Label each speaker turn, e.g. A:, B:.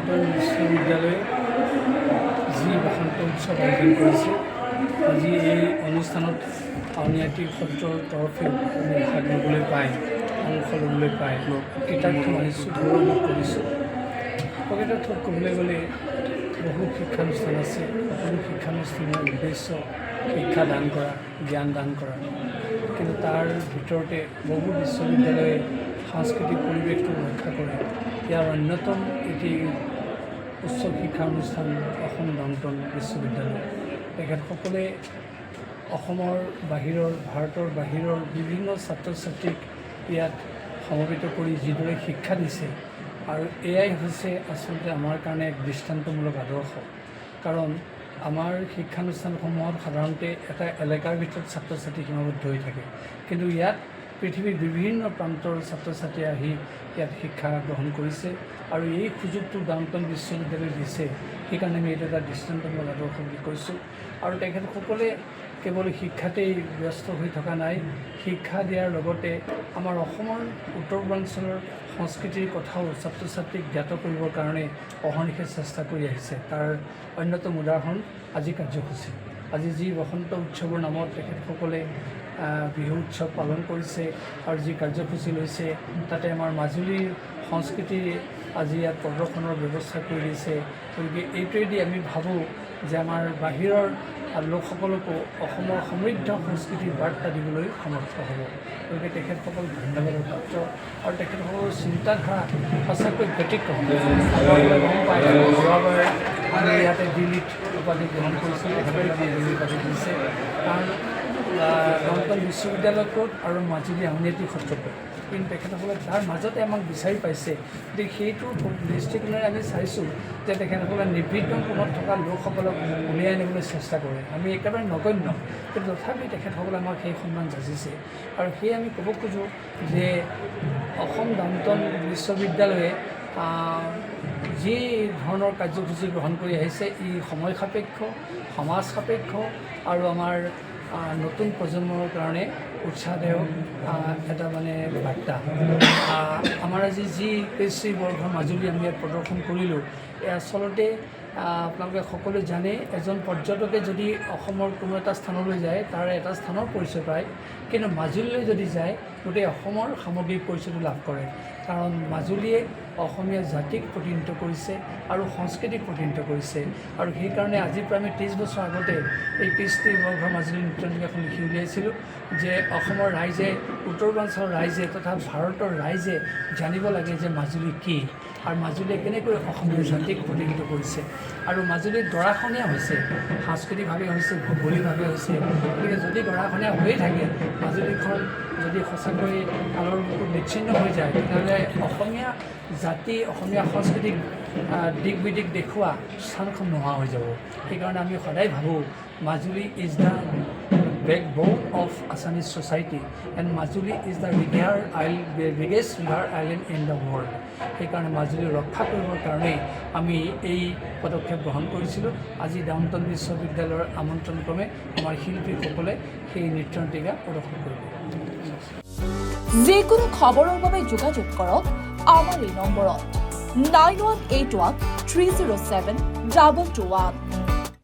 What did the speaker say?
A: Downtown বিশ্ববিদ্যালয়ে যি বসন্ত উৎসৱ আয়োজন কৰিছে আজি এই অনুষ্ঠানত আউনীআটী সত্ৰৰ তৰফেও আমি ভাগ ল'বলৈ পাই অংশ ল'বলৈ পাই কৃতাৰ্থ মানিছোঁ গৌৰৱ কৰিছোঁ। প্ৰকৃতাৰ্থত ক'বলৈ গ'লে বহু শিক্ষানুষ্ঠান আছে। সকলো শিক্ষানুষ্ঠানৰ উদ্দেশ্য শিক্ষা দান কৰা, জ্ঞান দান কৰা, কিন্তু তাৰ ভিতৰতে বহু বিশ্ববিদ্যালয়ে সাংস্কৃতিক পৰিৱেশটো ৰক্ষা কৰে। ইয়াৰ অন্যতম এটি উচ্চ শিক্ষা অনুষ্ঠান অসম ডাউনটাউন বিশ্ববিদ্যালয়। তেখেতসকলে অসমৰ বাহিৰৰ, ভাৰতৰ বাহিৰৰ বিভিন্ন ছাত্ৰ ছাত্ৰীক ইয়াত সমবেত কৰি যিদৰে শিক্ষা দিছে, আৰু এয়াই হৈছে আচলতে আমাৰ কাৰণে এক দৃষ্টান্তমূলক আদৰ্শ। কাৰণ আমাৰ শিক্ষানুষ্ঠানসমূহত সাধাৰণতে এটা এলেকাৰ ভিতৰত ছাত্ৰ ছাত্ৰী সীমাবদ্ধ হৈ থাকে, কিন্তু ইয়াত পৃথিৱীৰ বিভিন্ন প্ৰান্তৰ ছাত্ৰ ছাত্ৰী আহি ইয়াত শিক্ষা গ্ৰহণ কৰিছে, আৰু এই সুযোগটো ডাউনটাউন বিশ্ববিদ্যালয়ে দিছে। সেইকাৰণে আমি এইটো এটা দৃষ্টান্তমূলক আদৰ্শ বুলি কৈছোঁ। আৰু তেখেতসকলে কেৱল শিক্ষাতেই ব্যস্ত হৈ থকা নাই, শিক্ষা দিয়াৰ লগতে আমাৰ অসমৰ উত্তৰ পূৰ্বাঞ্চলৰ সংস্কৃতিৰ কথাও ছাত্ৰ ছাত্ৰীক জ্ঞাত কৰিবৰ কাৰণে অহৰ্নিশে চেষ্টা কৰি আহিছে। তাৰ অন্যতম উদাহৰণ আজি কাৰ্যসূচী। আজি যি বসন্ত উৎসৱৰ নামত তেখেতসকলে বিহু উৎসৱ পালন কৰিছে আৰু যি কাৰ্যসূচী লৈছে, তাতে আমাৰ মাজুলীৰ সংস্কৃতি আজি ইয়াত প্ৰদৰ্শনৰ ব্যৱস্থা কৰি দিছে। গতিকে এইটোৱেদি আমি ভাবোঁ যে আমাৰ বাহিৰৰ লোকসকলকো অসমৰ সমৃদ্ধ সংস্কৃতিৰ বাৰ্তা দিবলৈ সমৰ্থ হ'ব। গতিকে তেখেতসকল ধন্যবাদৰ পাত্ৰ, আৰু তেখেতসকলৰ চিন্তাধাৰা সঁচাকৈ ব্যতিক্ৰম। গম পায় যোৱাবাৰ আমি ইয়াতে দিল্লীত উপাধি গ্ৰহণ কৰিছিলোঁ, তেখেতসকলে দিল্লী উপাধি দিছে। কাৰণ ডাউনটাউন বিশ্ববিদ্যালয়টোত আৰু মাজুলী আউনীআটী সত্ৰটোত, কিন্তু তেখেতসকলে তাৰ মাজতে আমাক বিচাৰি পাইছে। গতিকে সেইটো দৃষ্টিকোণেৰে আমি চাইছোঁ যে তেখেতসকলে নিবৃত্ত কোণত থকা লোকসকলক উলিয়াই আনিবলৈ চেষ্টা কৰে। আমি একেবাৰে নগণ্য, কিন্তু তথাপি তেখেতসকলে আমাক সেই সন্মান যাচিছে। আৰু সেয়ে আমি ক'ব খোজোঁ যে অসম ডাউনটাউন বিশ্ববিদ্যালয়ে যি ধৰণৰ কাৰ্যসূচী গ্ৰহণ কৰি আহিছে, ই সময় সাপেক্ষ, সমাজ সাপেক্ষ, আৰু আমাৰ নতুন প্ৰজন্মৰ কাৰণে উৎসাহদায়ক এটা বাৰ্তা। আমাৰ আজি যি কেশৰী বৰ্ষ মাজুলী আমি ইয়াত প্ৰদৰ্শন কৰিলোঁ, আচলতে আপোনালোকে সকলোৱে জানে, এজন পৰ্যটকে যদি অসমৰ কোনো এটা স্থানলৈ যায়, তাৰ এটা স্থানৰ পৰিচয় পায়, কিন্তু মাজুলীলৈ যদি যায় গোটেই অসমৰ সামগ্ৰিক পৰিচয়টো লাভ কৰে। কাৰণ মাজুলীয়ে অসমীয়া জাতিক প্ৰতিনিধিত্ব কৰিছে আৰু সংস্কৃতিক প্ৰতিনিধিত্ব কৰিছে। আৰু সেইকাৰণে আজিৰ পৰা আমি 30 বছৰ আগতে এই কেশৰী বৰ্ষ মাজুলী নৃত্যনাটিকা এখন লিখি উলিয়াইছিলোঁ যে অসমৰ ৰাইজে, উত্তৰ পূৰ্বাঞ্চলৰ ৰাইজে তথা ভাৰতৰ ৰাইজে জানিব লাগে যে মাজুলী কি, আৰু মাজুলীয়ে কেনেকৈ অসমীয়া জাতিক প্ৰতিনিধিত্ব কৰিছে। আৰু মাজুলীত গৰাখহনীয়া হৈছে, সাংস্কৃতিকভাৱে হৈছে, ভৌগোলিকভাৱে হৈছে। গতিকে যদি গৰাখহনীয়া হৈয়ে থাকে, মাজুলীখন যদি সঁচাকৈ কালৰ বুকুত নিচ্ছিন্ন হৈ যায়, তেতিয়াহ'লে অসমীয়া জাতি, অসমীয়া সংস্কৃতিক দিক বিদিক দেখুওৱা স্থানখন নোহোৱা হৈ যাব। সেইকাৰণে আমি সদায় ভাবোঁ Majuli is the backbone of Assamese society, and Majuli is the biggest river island in the world. সেইকাৰণে মাজুলী ৰক্ষা কৰিবৰ কাৰণে আমি এই পদক্ষেপ গ্ৰহণ কৰিছিলোঁ। আজি ডাউনটাউন বিশ্ববিদ্যালয়ৰ আমন্ত্ৰণ ক্ৰমে আমাৰ শিল্পীসকলে সেই নৃত্যনাটিকা প্ৰদৰ্শন কৰিব।
B: যিকোনো খবৰৰ বাবে যোগাযোগ কৰক আমাৰ এই নম্বৰত 9181 307 221।